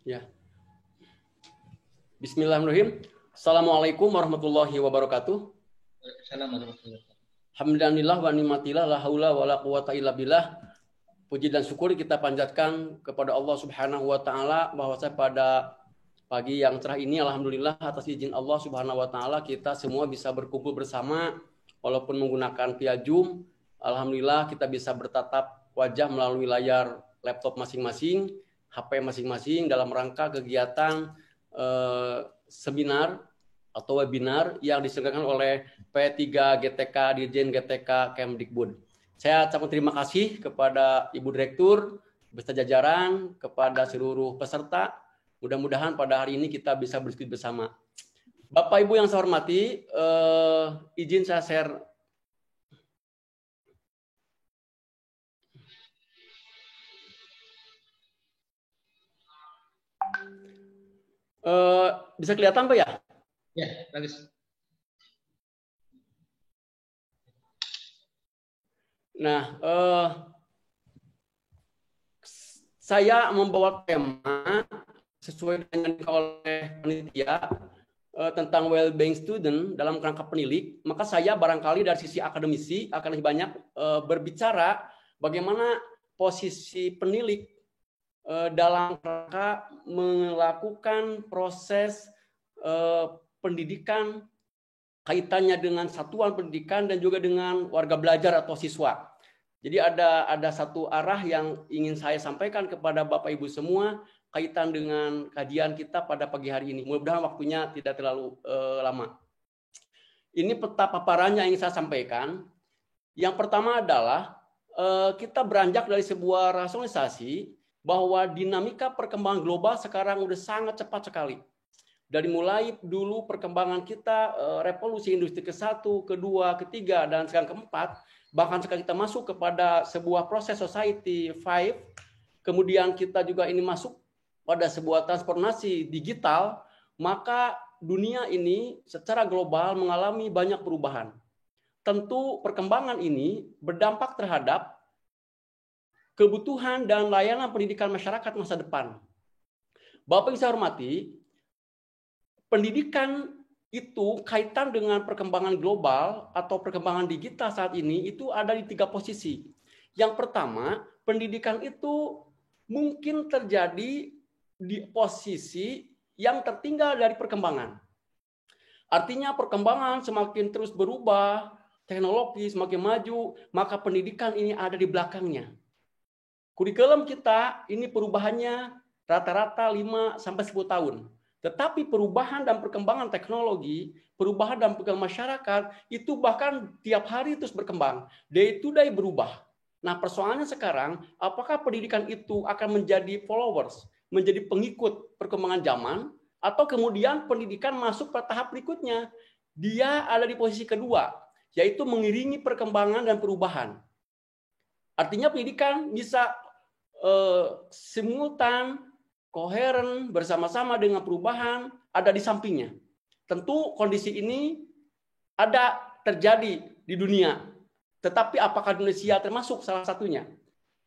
Ya. Bismillahirrahmanirrahim. Assalamualaikum warahmatullahi wabarakatuh. Alhamdulillah wa ni'matillah la haula wala quwata illa billah. Puji dan syukur kita panjatkan kepada Allah Subhanahu wa taala bahwa pada pagi yang cerah ini alhamdulillah atas izin Allah Subhanahu wa taala kita semua bisa berkumpul bersama walaupun menggunakan via Zoom. Alhamdulillah kita bisa bertatap wajah melalui layar laptop masing-masing, HP masing-masing dalam rangka kegiatan seminar atau webinar yang diselenggarakan oleh P3 GTK Dirjen GTK Kemdikbud. Saya ucapkan terima kasih kepada Ibu Direktur, beserta jajaran, kepada seluruh peserta. Mudah-mudahan pada hari ini kita bisa berdiskusi bersama. Bapak Ibu yang saya hormati, izin saya share. Bisa kelihatan Pak ya? Ya, bagus. Nah, saya membawa tema sesuai dengan oleh panitia tentang well-being student dalam kerangka penilik. Maka saya barangkali dari sisi akademisi akan lebih banyak berbicara bagaimana posisi penilik dalam rangka melakukan proses pendidikan, kaitannya dengan satuan pendidikan dan juga dengan warga belajar atau siswa. Jadi ada satu arah yang ingin saya sampaikan kepada Bapak Ibu semua kaitan dengan kajian kita pada pagi hari ini. Mudah-mudahan waktunya tidak terlalu lama. Ini peta paparannya yang ingin saya sampaikan. Yang pertama adalah kita beranjak dari sebuah rasionalisasi bahwa dinamika perkembangan global sekarang sudah sangat cepat sekali. Dari mulai dulu perkembangan kita, revolusi industri ke-1, ke-2, ke-3, dan sekarang ke-4, bahkan sekarang kita masuk kepada sebuah proses society 5, kemudian kita juga ini masuk pada sebuah transformasi digital, maka dunia ini secara global mengalami banyak perubahan. Tentu perkembangan ini berdampak terhadap kebutuhan dan layanan pendidikan masyarakat masa depan. Bapak yang saya hormati, pendidikan itu kaitan dengan perkembangan global atau perkembangan digital saat ini itu ada di 3 posisi. Yang pertama, pendidikan itu mungkin terjadi di posisi yang tertinggal dari perkembangan. Artinya perkembangan semakin terus berubah, teknologi semakin maju, maka pendidikan ini ada di belakangnya. Kurikulum kita ini perubahannya rata-rata 5-10 tahun. Tetapi perubahan dan perkembangan teknologi, perubahan dan perkembangan masyarakat, itu bahkan tiap hari terus berkembang. Day to day berubah. Nah persoalannya sekarang, apakah pendidikan itu akan menjadi followers, menjadi pengikut perkembangan zaman, atau kemudian pendidikan masuk pada tahap berikutnya. Dia ada di posisi kedua, yaitu mengiringi perkembangan dan perubahan. Artinya pendidikan bisa simultan, koheren, bersama-sama dengan perubahan, ada di sampingnya. Tentu kondisi ini ada terjadi di dunia. Tetapi apakah Indonesia termasuk salah satunya?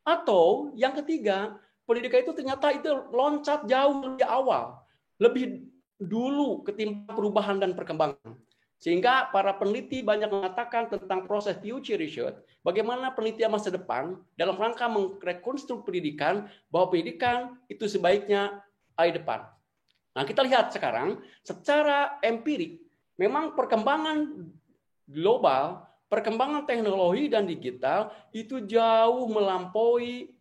Atau yang ketiga, pendidikan itu ternyata itu loncat jauh lebih awal. Lebih dulu ketimbang perubahan dan perkembangan. Sehingga para peneliti banyak mengatakan tentang proses future research, bagaimana penelitian masa depan dalam rangka merekonstruk pendidikan, bahwa pendidikan itu sebaiknya ada depan. Nah, kita lihat sekarang secara empirik, memang perkembangan global, perkembangan teknologi dan digital itu jauh melampaui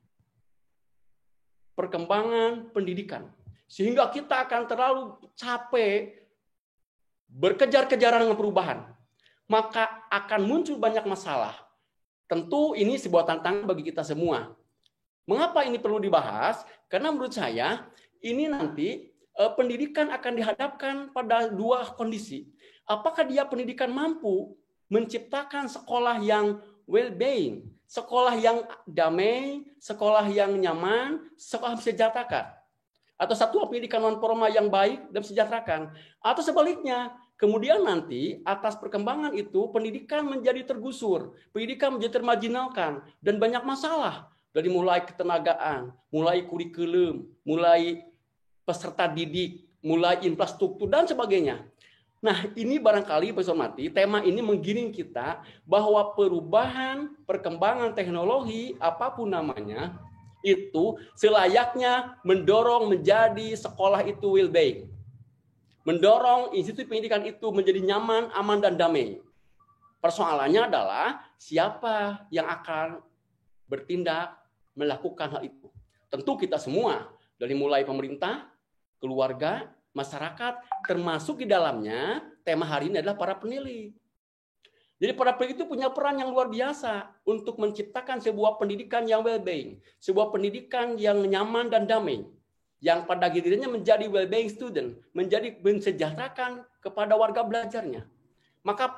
perkembangan pendidikan. Sehingga kita akan terlalu capek berkejar-kejaran dengan perubahan, maka akan muncul banyak masalah. Tentu ini sebuah tantangan bagi kita semua. Mengapa ini perlu dibahas? Karena menurut saya ini nanti pendidikan akan dihadapkan pada 2 kondisi. Apakah dia pendidikan mampu menciptakan sekolah yang well-being, sekolah yang damai, sekolah yang nyaman, sekolah mensejahterakan, atau satu pendidikan non formal yang baik dan mensejahterakan, atau sebaliknya, kemudian nanti atas perkembangan itu pendidikan menjadi tergusur, pendidikan menjadi termarginalkan dan banyak masalah dari mulai ketenagaan, mulai kurikulum, mulai peserta didik, mulai infrastruktur dan sebagainya. Nah, ini barangkali Pak Hormati, tema ini menggiring kita bahwa perubahan, perkembangan teknologi, apapun namanya, itu selayaknya mendorong menjadi sekolah itu well-being. Mendorong institusi pendidikan itu menjadi nyaman, aman, dan damai. Persoalannya adalah siapa yang akan bertindak melakukan hal itu. Tentu kita semua, dari mulai pemerintah, keluarga, masyarakat, termasuk di dalamnya tema hari ini adalah para pendidik. Jadi para pendidik itu punya peran yang luar biasa untuk menciptakan sebuah pendidikan yang well-being, sebuah pendidikan yang nyaman dan damai, yang pada akhirnya menjadi well-being student, menjadi mensejahterakan kepada warga belajarnya. Maka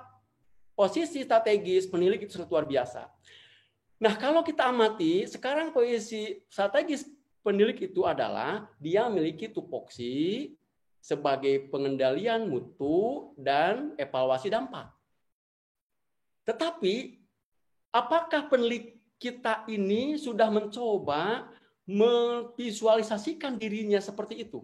posisi strategis pendidik itu sangat luar biasa. Nah, kalau kita amati, sekarang posisi strategis pendidik itu adalah dia memiliki tupoksi sebagai pengendalian mutu dan evaluasi dampak. Tetapi, apakah pendidik kita ini sudah mencoba memvisualisasikan dirinya seperti itu?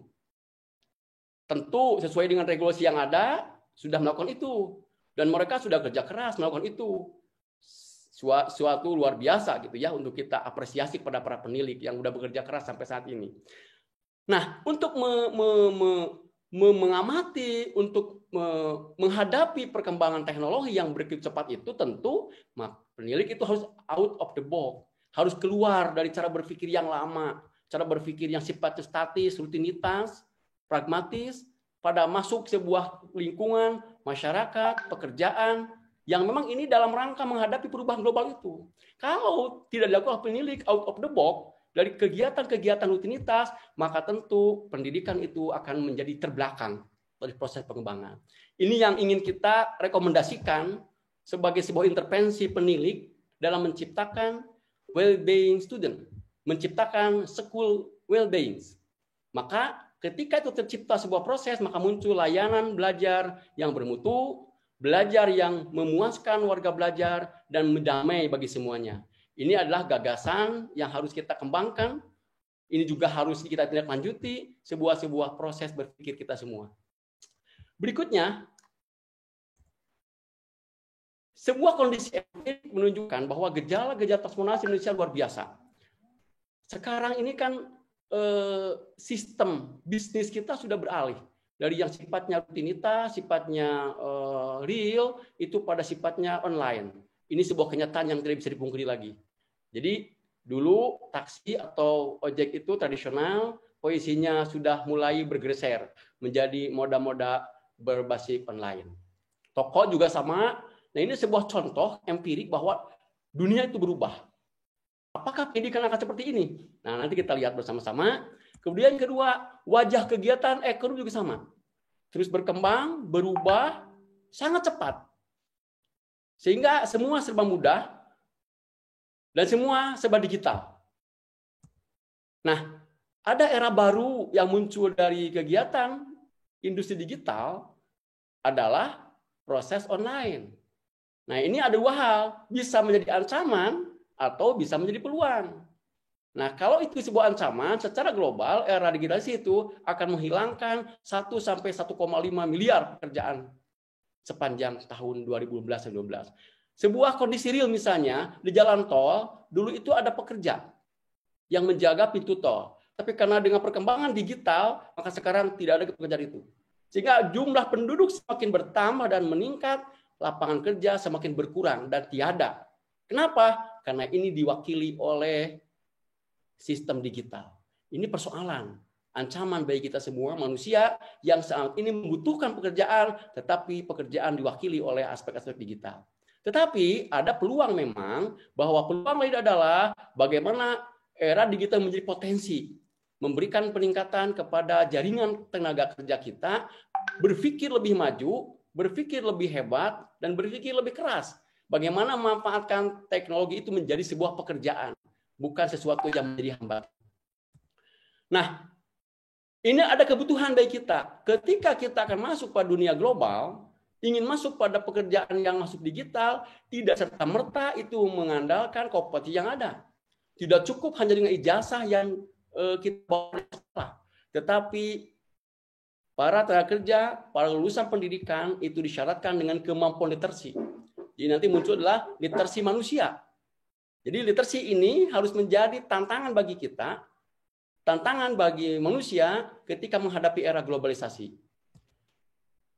Tentu sesuai dengan regulasi yang ada, sudah melakukan itu. Dan mereka sudah kerja keras melakukan itu. Suatu luar biasa gitu ya, untuk kita apresiasi kepada para pendidik yang sudah bekerja keras sampai saat ini. Nah, untuk mengamati, untuk menghadapi perkembangan teknologi yang begitu cepat itu, tentu pendidik itu harus out of the box, harus keluar dari cara berpikir yang lama, cara berpikir yang sifatnya statis, rutinitas, pragmatis, pada masuk sebuah lingkungan, masyarakat, pekerjaan, yang memang ini dalam rangka menghadapi perubahan global itu. Kalau tidak dilakukan pendidik out of the box, dari kegiatan-kegiatan rutinitas, maka tentu pendidikan itu akan menjadi terbelakang dari proses pengembangan. Ini yang ingin kita rekomendasikan sebagai sebuah intervensi pendidik dalam menciptakan well-being student, menciptakan school well-being. Maka ketika itu tercipta sebuah proses, maka muncul layanan belajar yang bermutu, belajar yang memuaskan warga belajar, dan damai bagi semuanya. Ini adalah gagasan yang harus kita kembangkan. Ini juga harus kita tindak lanjuti sebuah proses berpikir kita semua. Berikutnya, sebuah kondisi empirik menunjukkan bahwa gejala-gejala transformasi Indonesia luar biasa. Sekarang ini kan sistem bisnis kita sudah beralih dari yang sifatnya rutinitas, sifatnya real, itu pada sifatnya online. Ini sebuah kenyataan yang tidak bisa dipungkiri lagi. Jadi dulu taksi atau ojek itu tradisional, posisinya sudah mulai bergeser menjadi moda-moda berbasis online. Toko juga sama. Nah, ini sebuah contoh empirik bahwa dunia itu berubah. Apakah pendidikan akan seperti ini? Nah, nanti kita lihat bersama-sama. Kemudian kedua, wajah kegiatan ekonomi juga sama. Terus berkembang, berubah, sangat cepat. Sehingga semua serba mudah, dan semua serba digital. Nah, ada era baru yang muncul dari kegiatan industri digital adalah proses online. Nah, ini ada dua hal, bisa menjadi ancaman atau bisa menjadi peluang. Nah, kalau itu sebuah ancaman, secara global era digitalisasi itu akan menghilangkan 1 sampai 1,5 miliar pekerjaan sepanjang tahun 2012. Sebuah kondisi real misalnya di jalan tol, dulu itu ada pekerja yang menjaga pintu tol. Tapi karena dengan perkembangan digital, maka sekarang tidak ada pekerjaan itu. Sehingga jumlah penduduk semakin bertambah dan meningkat, lapangan kerja semakin berkurang dan tiada. Kenapa? Karena ini diwakili oleh sistem digital. Ini persoalan, ancaman bagi kita semua manusia yang saat ini membutuhkan pekerjaan, tetapi pekerjaan diwakili oleh aspek-aspek digital. Tetapi ada peluang memang, bahwa peluang lain adalah bagaimana era digital menjadi potensi, memberikan peningkatan kepada jaringan tenaga kerja kita, berpikir lebih maju, berpikir lebih hebat, dan berpikir lebih keras. Bagaimana memanfaatkan teknologi itu menjadi sebuah pekerjaan, bukan sesuatu yang menjadi hambatan. Nah, ini ada kebutuhan dari kita. Ketika kita akan masuk pada dunia global, ingin masuk pada pekerjaan yang masuk digital, tidak serta-merta itu mengandalkan kompetensi yang ada. Tidak cukup hanya dengan ijazah yang kita bawa. Tetapi para tenaga kerja, para lulusan pendidikan itu disyaratkan dengan kemampuan literasi. Jadi nanti muncul adalah literasi manusia. Jadi literasi ini harus menjadi tantangan bagi kita, tantangan bagi manusia ketika menghadapi era globalisasi.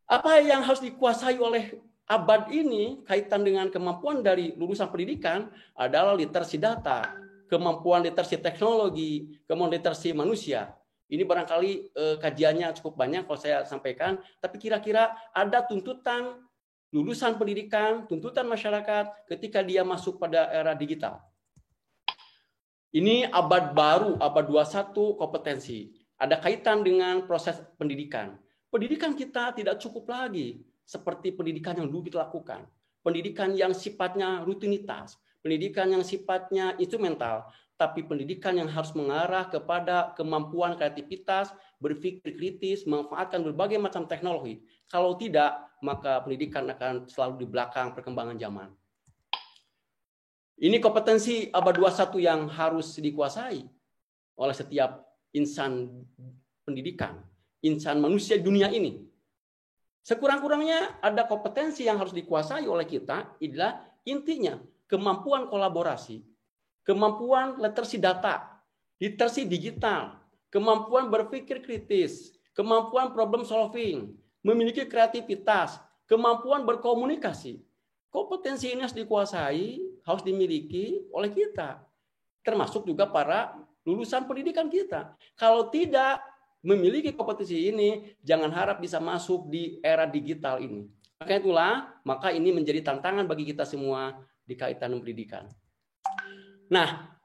Apa yang harus dikuasai oleh abad ini kaitan dengan kemampuan dari lulusan pendidikan adalah literasi data, kemampuan literasi teknologi, kemampuan literasi manusia. Ini barangkali kajiannya cukup banyak kalau saya sampaikan, tapi kira-kira ada tuntutan lulusan pendidikan, tuntutan masyarakat ketika dia masuk pada era digital. Ini abad baru, abad 21 kompetensi. Ada kaitan dengan proses pendidikan. Pendidikan kita tidak cukup lagi seperti pendidikan yang dulu kita lakukan. Pendidikan yang sifatnya rutinitas, pendidikan yang sifatnya instrumental, tapi pendidikan yang harus mengarah kepada kemampuan kreativitas, berpikir kritis, memanfaatkan berbagai macam teknologi. Kalau tidak, maka pendidikan akan selalu di belakang perkembangan zaman. Ini kompetensi abad 21 yang harus dikuasai oleh setiap insan pendidikan, insan manusia di dunia ini. Sekurang-kurangnya ada kompetensi yang harus dikuasai oleh kita, adalah intinya kemampuan kolaborasi, kemampuan literasi data, literasi digital, kemampuan berpikir kritis, kemampuan problem solving, memiliki kreativitas, kemampuan berkomunikasi. Kompetensi ini harus dikuasai, harus dimiliki oleh kita. Termasuk juga para lulusan pendidikan kita. Kalau tidak memiliki kompetensi ini, jangan harap bisa masuk di era digital ini. Maka itulah, maka ini menjadi tantangan bagi kita semua di kaitan pendidikan. Nah,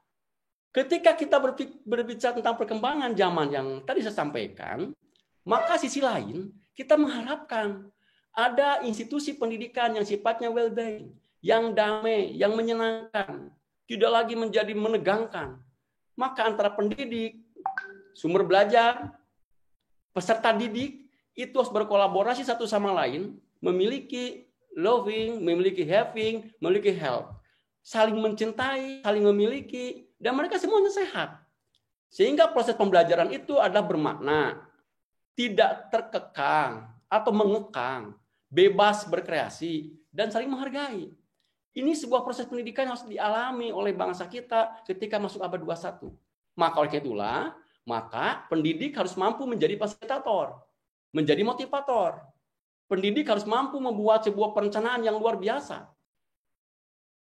ketika kita berbicara tentang perkembangan zaman yang tadi saya sampaikan, maka sisi lain kita mengharapkan ada institusi pendidikan yang sifatnya well-being, yang damai, yang menyenangkan, tidak lagi menjadi menegangkan. Maka antara pendidik, sumber belajar, peserta didik, itu harus berkolaborasi satu sama lain, memiliki loving, memiliki having, memiliki health. Saling mencintai, saling memiliki, dan mereka semuanya sehat. Sehingga proses pembelajaran itu adalah bermakna, tidak terkekang atau mengekang, bebas berkreasi, dan saling menghargai. Ini sebuah proses pendidikan yang harus dialami oleh bangsa kita ketika masuk abad 21. Maka oleh itulah, maka pendidik harus mampu menjadi fasilitator, menjadi motivator. Pendidik harus mampu membuat sebuah perencanaan yang luar biasa.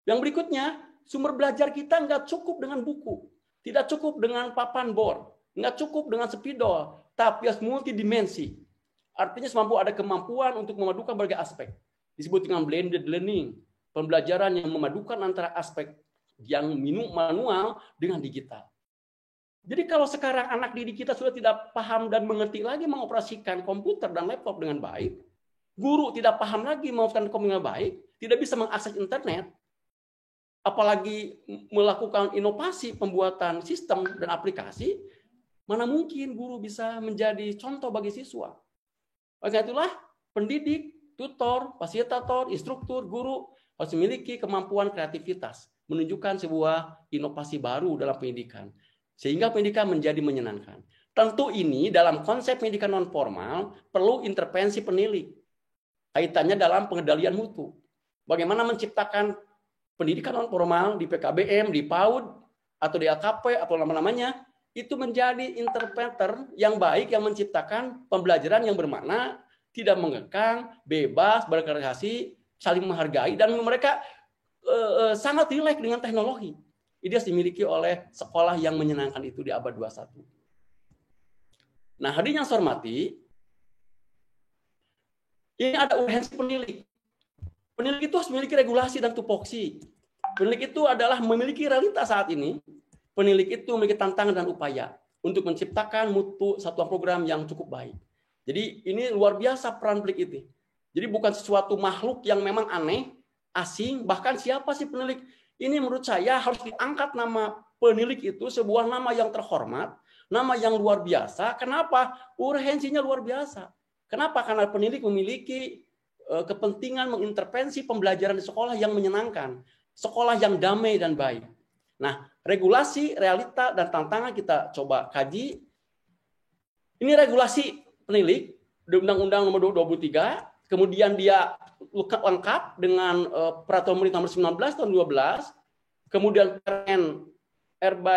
Yang berikutnya, sumber belajar kita nggak cukup dengan buku, tidak cukup dengan papan board, nggak cukup dengan spidol, tapi harus multidimensi. Artinya semampu ada kemampuan untuk memadukan berbagai aspek. Disebut dengan blended learning, pembelajaran yang memadukan antara aspek yang manual dengan digital. Jadi kalau sekarang anak didik kita sudah tidak paham dan mengerti lagi mengoperasikan komputer dan laptop dengan baik, guru tidak paham lagi mengoperasikan komputer dengan baik, tidak bisa mengakses internet, apalagi melakukan inovasi pembuatan sistem dan aplikasi, mana mungkin guru bisa menjadi contoh bagi siswa. Oleh itulah pendidik, tutor, fasilitator, instruktur, guru harus memiliki kemampuan kreativitas, menunjukkan sebuah inovasi baru dalam pendidikan, sehingga pendidikan menjadi menyenangkan. Tentu ini dalam konsep pendidikan non formal perlu intervensi penilik, kaitannya dalam pengendalian mutu. Bagaimana menciptakan pendidikan non formal di PKBM, di PAUD, atau di LKP, atau nama-namanya, itu menjadi interpreter yang baik yang menciptakan pembelajaran yang bermakna, tidak mengekang, bebas, berkreasi, saling menghargai, dan mereka sangat rileks dengan teknologi. Ini harus dimiliki oleh sekolah yang menyenangkan itu di abad 21. Nah, hadirin yang saya hormati, ini ada urgensi penilik. Penilik itu harus memiliki regulasi dan tupoksi. Penilik itu adalah memiliki realitas saat ini. Penilik itu memiliki tantangan dan upaya untuk menciptakan mutu satuan program yang cukup baik. Jadi ini luar biasa peran penilik itu. Jadi bukan sesuatu makhluk yang memang aneh, asing, bahkan siapa sih penilik? Ini menurut saya harus diangkat nama penilik itu sebuah nama yang terhormat, nama yang luar biasa. Kenapa? Urgensinya luar biasa. Kenapa? Karena penilik memiliki kepentingan mengintervensi pembelajaran di sekolah yang menyenangkan, sekolah yang damai dan baik. Nah, regulasi, realita, dan tantangan kita coba kaji. Ini regulasi penilik di Undang-Undang Nomor 23, kemudian dia lengkap dengan Peraturan Pemerintah Nomor 19 tahun 12, kemudian Permen RB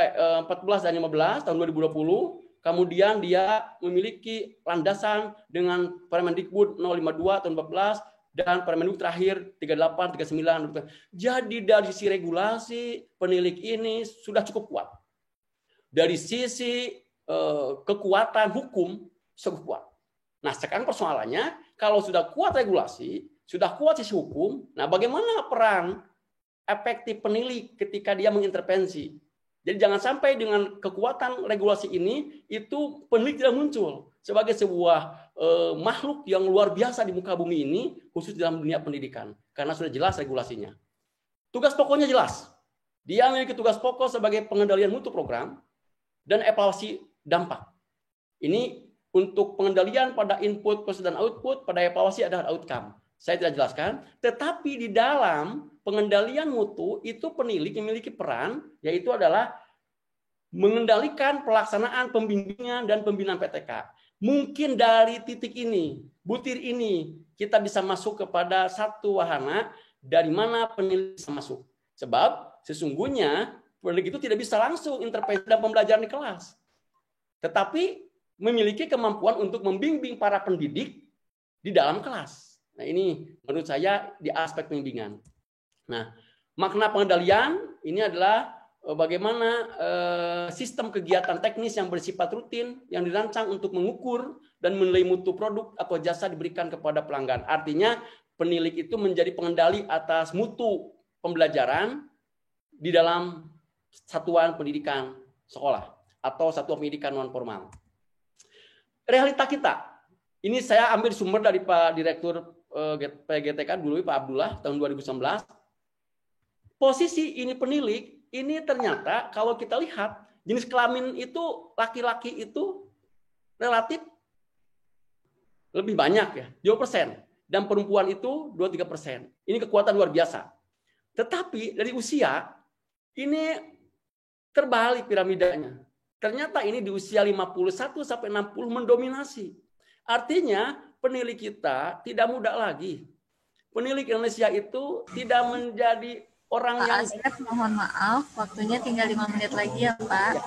14 dan 15 tahun 2020, kemudian dia memiliki landasan dengan Permendikbud 052 tahun 14 dan Permendikbud terakhir 38, 39. Jadi dari sisi regulasi penilik ini sudah cukup kuat. Dari sisi kekuatan hukum cukup kuat. Nah, sekarang persoalannya kalau sudah kuat regulasi, sudah kuat sisi hukum, nah bagaimana peran efektif penilik ketika dia mengintervensi? Jadi jangan sampai dengan kekuatan regulasi ini itu penilik tidak muncul sebagai sebuah makhluk yang luar biasa di muka bumi ini, khusus dalam dunia pendidikan, karena sudah jelas regulasinya. Tugas pokoknya jelas. Dia memiliki tugas pokok sebagai pengendalian mutu program dan evaluasi dampak. Ini untuk pengendalian pada input, proses, dan output, pada evaluasi ada outcome. Saya tidak jelaskan, tetapi di dalam pengendalian mutu itu penilik memiliki peran, yaitu adalah mengendalikan pelaksanaan pembimbingan dan pembinaan PTK. Mungkin dari titik ini, butir ini, kita bisa masuk kepada satu wahana dari mana penilik bisa masuk. Sebab sesungguhnya penilik itu tidak bisa langsung intervensi dalam pembelajaran di kelas, tetapi memiliki kemampuan untuk membimbing para pendidik di dalam kelas. Nah, ini menurut saya di aspek pembimbingan. Nah, makna pengendalian ini adalah bagaimana sistem kegiatan teknis yang bersifat rutin yang dirancang untuk mengukur dan menilai mutu produk atau jasa diberikan kepada pelanggan. Artinya penilik itu menjadi pengendali atas mutu pembelajaran di dalam satuan pendidikan sekolah atau satuan pendidikan non formal. Realita kita, ini saya ambil sumber dari Pak Direktur PGTK dulu, Pak Abdullah, tahun 2019. Posisi ini penilik, ini ternyata kalau kita lihat, jenis kelamin itu, laki-laki itu relatif lebih banyak ya, 2%. Dan perempuan itu 23%. Ini kekuatan luar biasa. Tetapi dari usia, ini terbalik piramidanya. Ternyata ini di usia 51 sampai 60 mendominasi. Artinya penilik kita tidak muda lagi. Penilik Indonesia itu tidak menjadi orang Pak yang... Asep, mohon maaf, waktunya tinggal 5 menit lagi ya Pak.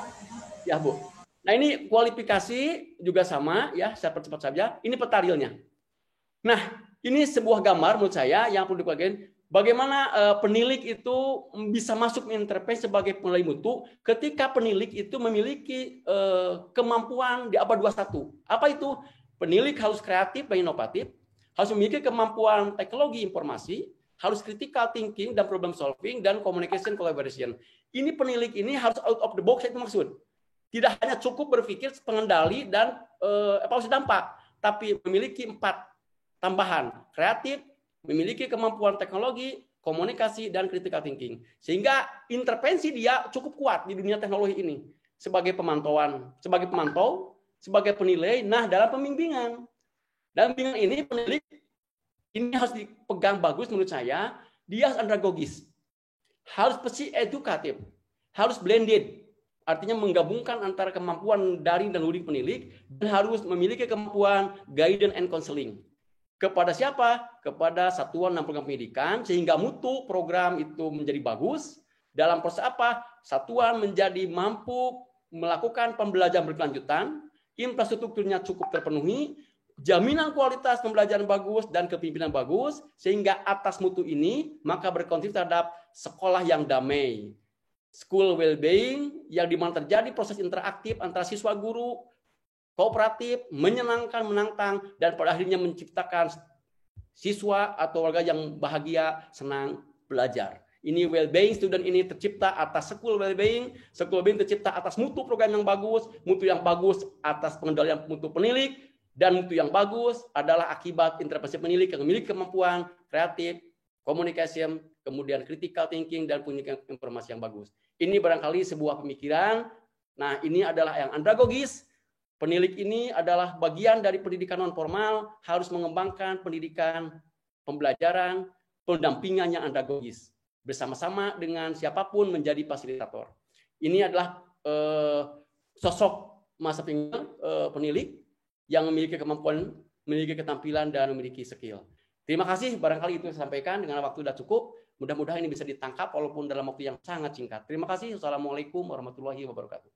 Ya Bu. Nah ini kualifikasi juga sama ya, saya percepat saja. Ini peta realnya. Nah ini sebuah gambar menurut saya yang perlu diperhatikan. Bagaimana penilik itu bisa masuk mengintervensi sebagai penilai mutu ketika penilik itu memiliki kemampuan di abad 21. Apa itu? Penilik harus kreatif dan inovatif, harus memiliki kemampuan teknologi informasi, harus critical thinking dan problem solving, dan communication collaboration. Ini penilik ini harus out of the box, itu maksud. Tidak hanya cukup berpikir pengendali dan evaluasi dampak, tapi memiliki 4 tambahan: kreatif, memiliki kemampuan teknologi, komunikasi, dan critical thinking. Sehingga intervensi dia cukup kuat di dunia teknologi ini. Sebagai pemantauan, sebagai pemantau, sebagai penilai, nah dalam pembimbingan. Dalam pembimbingan ini, penilik ini harus dipegang bagus menurut saya, dia harus andragogis. Harus pasti edukatif. Harus blended. Artinya menggabungkan antara kemampuan daring dan luring penilik, dan harus memiliki kemampuan guidance and counseling. Kepada siapa? Kepada satuan dan program pendidikan, sehingga mutu program itu menjadi bagus. Dalam proses apa? Satuan menjadi mampu melakukan pembelajaran berkelanjutan, infrastrukturnya cukup terpenuhi, jaminan kualitas pembelajaran bagus dan kepemimpinan bagus, sehingga atas mutu ini maka berkontribusi terhadap sekolah yang damai. School well-being, yang dimana terjadi proses interaktif antara siswa guru, kooperatif, menyenangkan, menantang, dan pada akhirnya menciptakan siswa atau warga yang bahagia, senang belajar. Ini well-being student ini tercipta atas school well-being tercipta atas mutu program yang bagus atas pengendalian mutu penilik, dan mutu yang bagus adalah akibat intervensi penilik yang memiliki kemampuan kreatif, komunikasi, kemudian critical thinking, dan punya informasi yang bagus. Ini barangkali sebuah pemikiran. Nah, ini adalah yang andragogis. Penilik ini adalah bagian dari pendidikan non formal, harus mengembangkan pendidikan, pembelajaran, pendampingan yang andragogis, bersama-sama dengan siapapun menjadi fasilitator. Ini adalah sosok masa tinggal penilik yang memiliki kemampuan, memiliki ketampilan, dan memiliki skill. Terima kasih, barangkali itu saya sampaikan dengan waktu sudah cukup. Mudah-mudahan ini bisa ditangkap walaupun dalam waktu yang sangat singkat. Terima kasih. Wassalamualaikum warahmatullahi wabarakatuh.